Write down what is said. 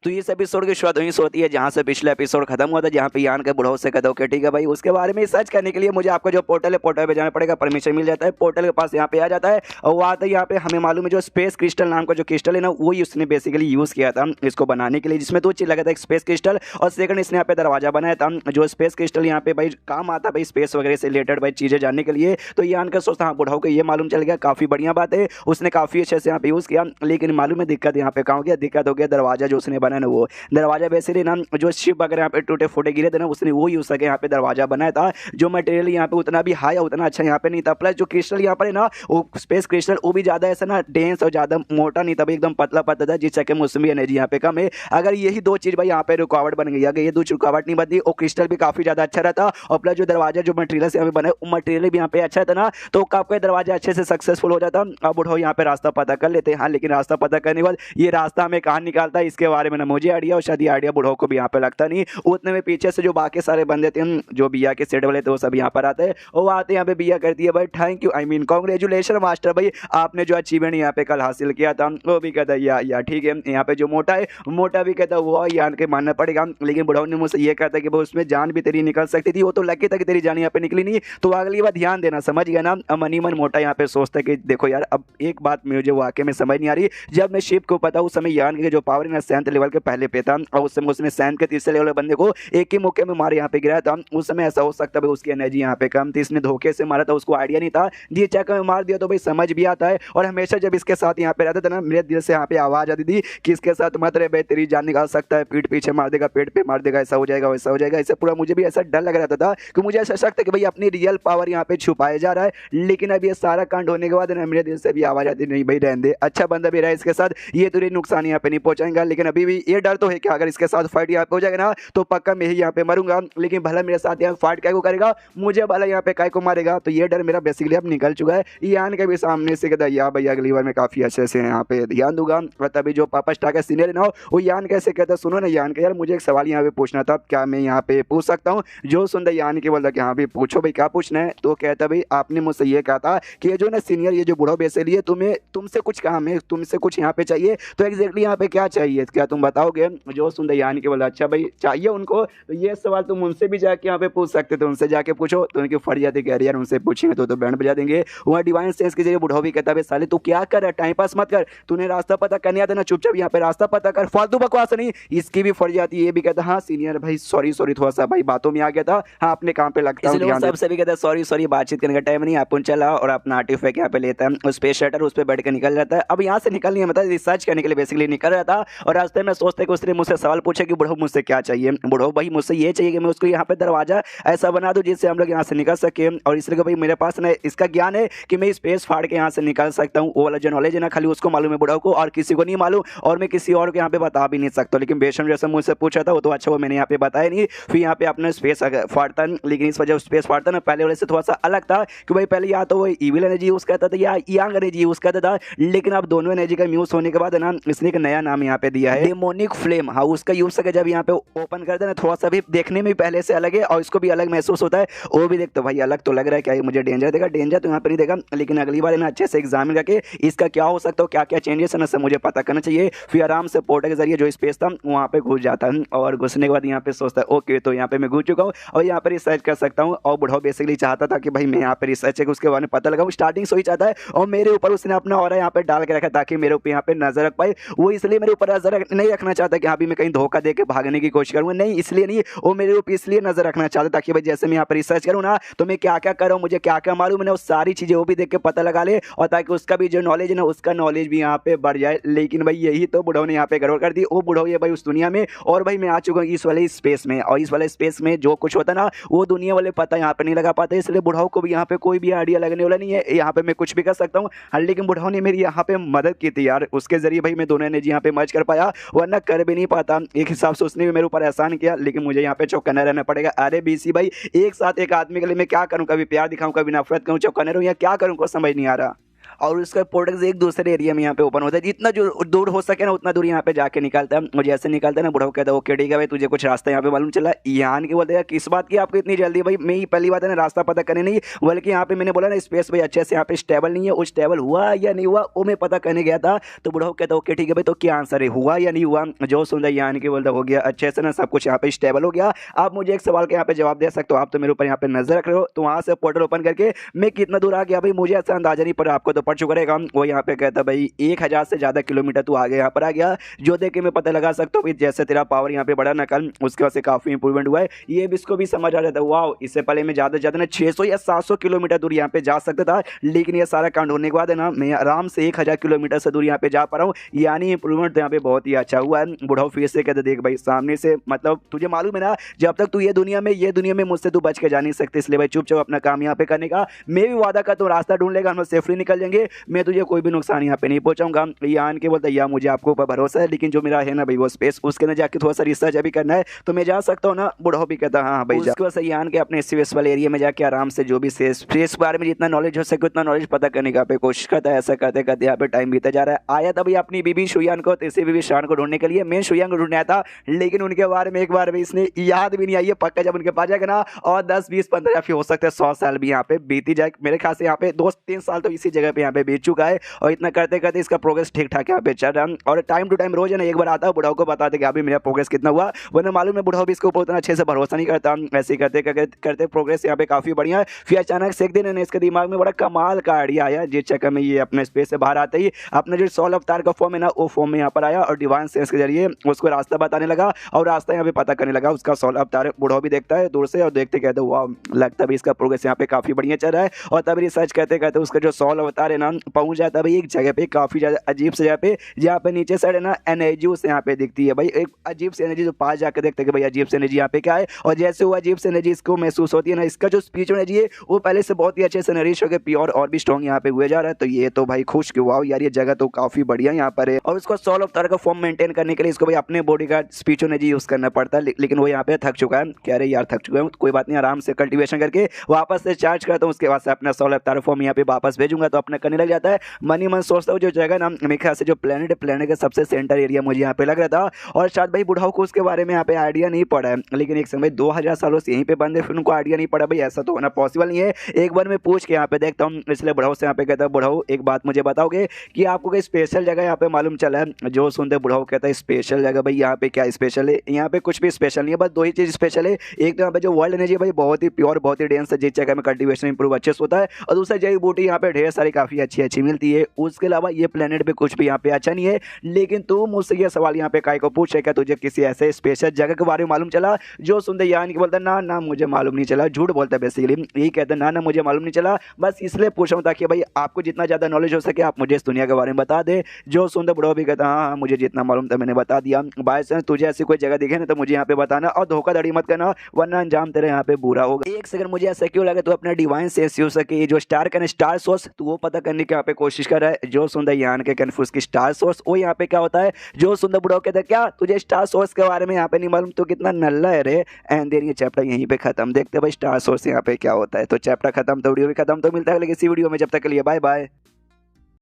तो इस एपिसोड की शुरुआत वहीं से होती है जहाँ से पिछला एपिसोड खत्म हुआ था, जहाँ पे यान के बुढ़ाओ से कहता हो कि ठीक है भाई, उसके बारे में सर्च करने के लिए मुझे आपका जो पोर्टल है, पोर्टल पे जाना पड़ेगा। परमिशन मिल जाता है, पोर्टल के पास यहाँ पे आ जाता है और वो आता है। यहाँ पे हमें मालूम है जो स्पेस क्रिस्टल नाम का जो क्रिस्टल है ना, वही उसने बेसिकली यूज़ किया था इसको बनाने के लिए, जिसमें दो चीज़ लगा था, एक स्पेस क्रिस्टल और सेकंड इसने यहाँ पे दरवाजा बनाया था। जो स्पेस क्रिस्टल यहाँ पे भाई काम आता है भाई स्पेस वगैरह से रिलेटेड भाई चीज़ें जानने के लिए। तो यान का सोचता हाँ बुढ़ाओ को ये मालूम चल गया, काफ़ी बढ़िया बात है, उसने काफ़ी अच्छे से यहाँ पे यूज़ किया। लेकिन मालूम है दिक्कत यहाँ पे कहाँ हो गया, दिक्कत हो गया दरवाजा जो उसने बनाया ना, वो दरवाजा बेसिकली ना जो शिप वगैरह यहाँ पे टूटे फूटे गिरे थे ना, उसने वो यूज करके यहाँ पे दरवाजा बनाया था। जो मटेरियल यहाँ पे उतना भी हाई उतना अच्छा यहाँ पे नहीं था, प्लस जो क्रिस्टल यहाँ पर है ना, वो स्पेस क्रिस्टल वो भी ज्यादा ऐसा ना डेंस और ज्यादा मोटा नहीं था भाई, एकदम पतला पतला था, जिस चक्कर में उसमें भी एनर्जी यहाँ पे कम है। अगर यही दो चीज भाई यहाँ पे रुकावट बन गई, अगर ये दो रुकावट नहीं बनती, वो क्रिस्टल भी काफी ज्यादा अच्छा रहता और प्लस जो दरवाजा जो मटेरियल यहाँ पे बना वो मटेरियल भी यहाँ पे अच्छा था ना, तो आपका दरवाजा अच्छे से सक्सेसफुल हो जाता। अब उठो यहाँ पे रास्ता पता कर लेते हैं। हाँ लेकिन रास्ता पता करने के बाद ये रास्ता हमें कहाँ निकालता है इसके बारे में ना मुझे आइडिया और शायद आइडिया बुढ़ो को भी यहाँ पे लगता नहीं। उतने में पीछे से जो बाकी सारे बंदे थे जो बिया के सेट वाले थे वो सब यहाँ पर आते हैं और वो आते यहाँ पे बिया करती है भाई thank you, I mean congratulation master भाई, आपने जो अचीवमेंट यहाँ पे कल हासिल किया था। वो भी कहता है या ठीक है। यहाँ पे जो मोटा है, मोटा भी कहता है वो यान के मानना पड़ेगा, लेकिन बुढ़ाऊ ने मुझसे ये कहता है कि उसमें जान भी तेरी निकल सकती थी, वो तो लकी था कि तेरी जान यहाँ पे निकली नहीं, तो अगली बार ध्यान देना, समझ गया ना। मनी मन मोटा यहाँ पे सोचता है कि देखो यार अब एक बात मुझे वाकई में समझ नहीं आ रही, जब मैं शिप को पता उस समय यान के जो पावर है ना 7th लेवल के पहले पे था और उस समय उसने 7th के 3रे लेवल बंदे को एक ही मौके में मारे यहाँ पे गिराया था। उस समय ऐसा हो सकता है उसकी एनर्जी यहाँ पे कम थी, इसने धोखे से मारा था, उसको आइडिया नहीं था, ये चक्कर में मार दिया तो भाई समझ भी आता है। और हमेशा जब इसके साथ यहाँ पे रहता था ना, मेरे दिल से यहाँ पे आवाज आती थी कि इसके साथ मत रहे भाई, तेरी जान निकाल सकता है, पीठ पीछे मार देगा, पेट पे मार देगा, ऐसा हो जाएगा वैसा हो जाएगा, ऐसा पूरा मुझे भी ऐसा डर लग रहा था कि मुझे ऐसा शक था कि भाई अपनी रियल पावर यहाँ पे छुपाया जा रहा है। लेकिन अब ये सारा कांड होने के बाद ना मेरे दिल से भी आवाज आती नहीं भाई रहने दे, अच्छा बंदा भी रहा इसके साथ, ये तुझे नुकसान यहाँ पे नहीं पहुंचाएगा। लेकिन अभी भी ये डर तो है कि अगर इसके साथ फाइट यहाँ पे हो जाएगा ना तो पक्का मैं ही यहाँ पे मरूंगा, लेकिन भला मेरे साथ यहाँ फाइट क्या को करेगा, मुझे भला यहाँ पे काय को मारेगा, तो ये डर मेरा बेसिकली अब निकल चुका है। यान के भी सामने से कहता या भैया अगली बार मैं काफी अच्छे से यहाँ पे ध्यान दूंगा। और तभी जो पापा स्टार का सीनियर ना वो यान कैसे कहता सुनो ना यान के यार मुझे एक सवाल यहाँ पे पूछना था, क्या मैं यहाँ पे पूछ सकता हूँ। जो सुनता यान के बोलता कि हाँ भाई पूछो भाई क्या पूछना है। तो कहता भाई आपने मुझसे ये कहा था कि ये जो ना सीनियर ये जो बूढ़ा बेसिकली है तुम्हें तुमसे कुछ काम है, तुमसे कुछ यहाँ पे चाहिए, तो एग्जैक्टली यहाँ पे क्या चाहिए क्या तुम बताओगे। जो सुनता यान के बोला अच्छा भाई चाहिए उनको, तो ये सवाल तुम उनसे भी जाके यहाँ पे पूछ सकते थे, उनसे जाके पूछो। तो उनकी फट जाती कह रही यार उनसे पूछेंगे तो बैंड बजा देंगे। वहाँ डिवाइन सेंस के जरिए बुढ़ो भी कहता है साले तू क्या कर रहा है, टाइम पास मत कर, तूने रास्ता पता करने आता ना चुपचाप यहाँ पे रास्ता पता कर, फालतू बकवास नहीं। इसकी भी फट जाती है, ये भी कहता हाँ सीनियर भाई सॉरी सॉरी थोड़ा सा भाई बातों में आ गया था, हाँ अपने काम पे लगता हूँ। सबसे भी कहता है सॉरी सॉरी बातचीत करने का टाइम नहीं, अपन चला और अपना आर्टिफैक्ट यहाँ पे लेता है स्पेस शटर, उस पर बैठ के निकल जाता है। अब यहाँ से निकलनी है मतलब रिसर्च करने के लिए बेसिकली निकल रहा था और रास्ते में सोचते कि उसने मुझसे सवाल पूछा कि बुढ़ो मुझसे क्या चाहिए। बुढ़ो भाई मुझसे ये चाहिए कि मैं उसको यहाँ पे दरवाजा ऐसा बना दूं जिससे हम लोग यहाँ से निकल सके, और इसलिए भाई मेरे पास ना इसका ज्ञान है कि मैं स्पेस फाड़ के यहाँ से निकल सकता हूँ। वो वाला जो नॉलेज है ना खाली उसको मालूम है बुढ़ो को, और किसी को नहीं मालूम, और मैं किसी और को यहाँ पे बता भी नहीं सकता। लेकिन बेशम जैसे मुझसे पूछा था वो तो अच्छा वो मैंने यहाँ पे बताया नहीं। फिर यहाँ पे अपने स्पेस फाड़ता, लेकिन इस वजह स्पेस फाड़ता ना पहले वाले से थोड़ा सा अलग था कि भाई पहले या तो वो इविल एनर्जी यूज करता था या यंग एनर्जी यूज करता था, लेकिन अब दोनों एनर्जी का यूज होने के बाद ना इसने एक नया नाम यहाँ पे दिया है डेमोनिक फ्लेम। हाँ उसका यूज करके जब यहाँ पे ओपन करते ना थोड़ा सा भी देखने में पहले से अलग है और इसको भी अलग महसूस होता है। वो भी देख तो भाई अलग तो लग रहा है, क्या मुझे डेंजर देगा, डेंजर तो यहाँ पे नहीं देगा, लेकिन अगली बार ना अच्छे से एग्जामिन करके इसका क्या हो सकता है, क्या क्या चेंजेस है ना सब मुझे पता करना चाहिए। फिर आराम से पोर्टल के जरिए जो स्पेस था वहाँ पे घुस जाता है और घुसने के बाद यहाँ पे सोचता है ओके तो यहाँ पे मैं घुस चुका हूँ और यहाँ पे रिसर्च कर सकता हूँ। और बुढ़ाओ बेसिकली चाहता था कि भाई मैं यहाँ पे रिसर्च है उसके बारे में पता लगाऊँ, स्टार्टिंग से ही चाहता है और मेरे ऊपर उसने अपना और यहाँ पे डाल के रखा ताकि मेरे ऊपर यहाँ पे नजर रख पाए। वो इसलिए मेरे ऊपर नजर नहीं रखना चाहता कि अभी मैं कहीं धोखा दे के भागने की कोशिश करूँगा, नहीं इसलिए नहीं, वो मेरे ऊपर इसलिए नजर रखना चाहता ताकि भाई जैसे मैं यहाँ पर रिसर्च करूँ ना तो मैं क्या क्या कर रहा हूँ, मुझे क्या क्या मालूम है, वो सारी चीजें वो भी देख के पता लगा ले और ताकि उसका भी जो नॉलेज है ना उसका नॉलेज भी यहाँ पे बढ़ जाए। लेकिन भाई यही तो बुढ़ाओ ने यहाँ पे गड़बड़ कर दी। वो बुढ़ाओ ये भाई उस दुनिया में और भाई मैं आ चुका हूँ इस वाले स्पेस में, और इस वाले स्पेस में जो कुछ होता ना वो दुनिया वाले पता यहाँ पे नहीं लगा पाते, इसलिए बुढ़ाओ को भी यहाँ पे कोई भी आइडिया लगने वाला नहीं है, यहाँ पे मैं कुछ भी कर सकता हूँ। हाँ लेकिन बुढ़ाओ ने मेरी यहाँ पे मदद की थी यार, उसके जरिए भाई मैं दोनों एनर्जी यहाँ पे मर्ज कर पाया, वरना कर भी नहीं पाता। एक हिसाब से उसने भी मेरे ऊपर एहसान किया, लेकिन मुझे यहाँ पे चौकन्ना रहना पड़ेगा। अरे बीसी भाई एक साथ एक आदमी के लिए मैं क्या करूँ, कभी प्यार दिखाऊं कभी नफरत करूँ, चौकन्ना रहूँ या क्या करूँ को समझ नहीं आ रहा। और उसका पोर्टल एक दूसरे एरिया में यहाँ पे ओपन होता है। जितना जो दूर हो सके ना उतना दूर यहाँ पे जाके निकलता है। और जैसे निकलता है ना, बुढ़ऊ कहता है ओके ठीक है भाई, तुझे कुछ रास्ता यहाँ पे मालूम चला। यहाँ के बोलते हैं किस बात की आपको इतनी जल्दी? भाई मैं ही पहली बात है ना रास्ता पता करने नहीं, बल्कि यहाँ पे मैंने बोला ना स्पेस भाई अच्छे से यहाँ पे स्टेबल नहीं है, वो स्टेबल हुआ या नहीं हुआ वो मैं पता करने गया था। तो बुढ़ऊ कहता ओके ठीक है भाई, तो क्या आंसर है, हुआ या नहीं हुआ? जो सुंदर यान के बोलता हो गया अच्छे से ना, सब कुछ यहाँ पे स्टेबल हो गया। आप मुझे एक सवाल का यहाँ पे जवाब दे सकते हो? आप तो मेरे ऊपर यहाँ पे नजर रख रहे हो, तो वहां से पोर्टल ओपन करके मैं कितना दूर आ गया भाई? मुझे ऐसा अंदाजा नहीं पड़ा, आपको तो पड़ चुका रहेगा। वो यहाँ पे कहता भाई 1000 से ज्यादा किलोमीटर तू आगे यहाँ पर आ गया, जो देख के मैं पता लगा सकता हूँ जैसे तेरा पावर यहाँ पे बढ़ा ना कल, उसके वजह से काफी इंप्रूवमेंट हुआ है। ये भी इसको भी समझ आ जाता है, वाह इससे पहले मैं ज्यादा से ज्यादा ना 600 या 700 किलोमीटर दूर यहाँ पे जा सकता था, लेकिन ये सारा कांड होने के बाद है ना मैं आराम से 1000 किलोमीटर से दूर यहाँ पे जा पा रहा हूँ। यानी इंप्रूवमेंट तो यहाँ पे बहुत ही अच्छा हुआ है। बुढ़ाऊ फिर से कहते देख भाई सामने से, मतलब तुझे मालूम है ना जब तक तू ये दुनिया में मुझसे तू बच के जा नहीं सकते, इसलिए भाई चुपचाप अपना काम यहाँ पे करने का मैं भी वादा करता हूँ, रास्ता ढूंढ लेगा, हम सेफली निकल जाएंगे, मैं तुझे कोई भी नुकसान यहाँ पे नहीं पहुंचाऊंगा। यान के बोलता या मुझे आपको ऊपर भरोसा है, लेकिन जो मेरा है ना भाई वो स्पेस, उसके अंदर जाके थोड़ा सा रिसर्च अभी करना है, तो मैं जा सकता हूँ ना? बुढ़ाऊ भी कहता हाँ भाई। उसके बाद यान के अपने स्पेस वाले एरिया में जाके आराम से जो भी स्पेस के बारे में जितना नॉलेज हो सके उतना नॉलेज पता करने का कोशिश करता है। ऐसा करते करते यहाँ पे टाइम बीता जा रहा है। आया था भाई अपनी बीबी शुयान को, तीसरी बीबी शान को ढूंढने के लिए। मैं शुयान को ढूंढने आया था, लेकिन उनके बारे में एक बार भी इसने याद भी नहीं आई है। पक्का जब उनके पास जाएगा ना, और 10 20 15 या फिर हो सकता है 100 साल भी यहाँ पे बीती जाए। मेरे ख्याल से यहाँ पे 2-3 साल तो इसी जगह पे यहाँ पे बीत चुका है, और इतना करते करते इसका प्रोग्रेस ठीक ठाक यहाँ पे चल रहा है। और टाइम टू टाइम रोज है ना एक बार आता है, बुढ़ाऊ को बताते कि अभी मेरा प्रोग्रेस कितना हुआ, वरना मालूम है बुढ़ाऊ भी इसके ऊपर उतना अच्छे से भरोसा नहीं करता। ऐसे करते करते प्रोग्रेस यहाँ पे काफी बढ़िया है। फिर अचानक से एक दिन है इसके दिमाग में बड़ा कमाल का आइडिया आया, जिस चक्कर में ये अपने स्पेस से बाहर आते ही अपने जो सोल अवतार का फॉर्म है ना वो फॉर्म में यहाँ पर आया, और डिवाइन सेंस के जरिए उसको रास्ता बताने लगा और रास्ता यहाँ पे पता करने लगा। उसका सोल अवतार बुढ़ाऊ भी देखता है दूर से, और देखते कहते वाह लगता है इसका प्रोग्रेस यहाँ पे काफी बढ़िया चल रहा है। और तब रिसर्च करते करते उसका जो सोल अवतार है ना पहुंच जाता है भाई एक जगह पे, काफी ज्यादा अजीब से जगह पे, जहाँ पे नीचे साइड है ना एनर्जी उसे यहाँ पे दिखती है भाई, एक अजीब सी एनर्जी। जो पास जाकर देखते कि भाई अजीब सी एनर्जी यहाँ पे क्या है, और जैसे वो अजीब सी एनर्जी इसको महसूस होती है ना, इसका जो स्पीच एनर्जी है वो पहले से बहुत ही अच्छे से नरिश होकर प्योर और भी स्ट्रॉन्ग यहाँ पे हुए जा रहा है। तो ये तो भाई खुश कि वाह यार ये जगह तो काफी बढ़िया यहाँ पर है। और उसको सोल अवतार का फॉर्म मेंटेन करने के लिए इसको भाई अपने बॉडी का स्पीच एनर्जी यूज करना पड़ता है, लेकिन वो यहाँ पे थक चुका है। कह रहे यार थक चुका हूँ, कोई बात नहीं, आराम से कल्टिवेशन करके वापस से चार्ज करता हूँ, उसके बाद से अपना सोल अवतार फॉर्म यहाँ पे वापस भेजूंगा। तो अपना करने लग जाता है, मन ही मन सोचता हूँ जो जगह ना मेरे ख्याल से जो प्लेनेट का सबसे सेंटर एरिया मुझे यहाँ पे लग रहा था। और शायद भाई बुढ़ाऊ को उसके बारे में यहाँ पे आइडिया नहीं पड़ा है, लेकिन एक समय 2000 सालों से यहीं पे बंदे, फिर उनको आइडिया नहीं पड़ा भाई, ऐसा तो होना पॉसिबल नहीं है। एक बार मैं पूछ के यहाँ पे देखता हूँ, इसलिए बुढ़ाऊ से यहाँ पे कहता है बुढ़ाऊ एक बात मुझे बताओगे कि आपको कोई स्पेशल जगह यहाँ पे मालूम चला है? जो सुनते बुढ़ाऊ कहता है स्पेशल जगह भाई यहाँ पे क्या स्पेशल है? यहाँ पे कुछ भी स्पेशल नहीं है, बस 2 ही चीज स्पेशल है। एक तो यहाँ पे जो वर्ल्ड एनर्जी भाई बहुत ही प्योर बहुत ही डेंस है, जिस जगह में कल्टिवेशन इंप्रूव अच्छे से होता है, और दूसरा जड़ी बूटी यहाँ पे ढेर सारी काफी अच्छी अच्छी मिलती है। उसके अलावा ये प्लेनेट पे कुछ भी यहाँ पे अच्छा नहीं है। लेकिन तू मुझसे ये सवाल यहाँ पे काय को पूछे क्या तुझे किसी ऐसे स्पेशल जगह के बारे में मालूम चला? जो सुनते यान की बोलता ना ना मुझे मालूम नहीं चला, झूठ बोलता है बेसिकली, यही कहता ना ना मुझे मालूम नहीं चला, बस इसलिए पूछ रहा हूँ ताकि भाई आपको जितना ज्यादा नॉलेज हो सके आप मुझे इस दुनिया के बारे में बता दे। जो सुनते बुढ़ाऊ भी कहता हाँ मुझे जितना मालूम था मैंने बता दिया। बाय चांस तुझे ऐसी कोई जगह दिखे ना तो मुझे यहाँ पे बताना, और धोखाधड़ी मत करना वरना अंजाम तेरे यहाँ पे बुरा होगा। एक सेकंड मुझे ऐसा क्यों लगा तू अपना डिवाइन सेंस यूज सके, जो स्टार का स्टार सोर्स तू वो पता करने की यहाँ पे कोशिश कर रहा है। जो सुंदर यान के कन्फ्यूज की स्टार सोर्स वो यहाँ पे क्या होता है? जो सुंदर बुढ़ाऊ कहता है क्या तुझे स्टार सोर्स के बारे में यहाँ पे नहीं मालूम? तो कितना नल्ला है रे। एंड देन ये चैप्टर यहीं पे खत्म। देखते भाई स्टार सोर्स यहाँ पे क्या होता है। तो चैप्टर खत्म तो वीडियो भी खत्म। तो मिलता है अगले किसी वीडियो में, जब तक के लिए बाय बाय।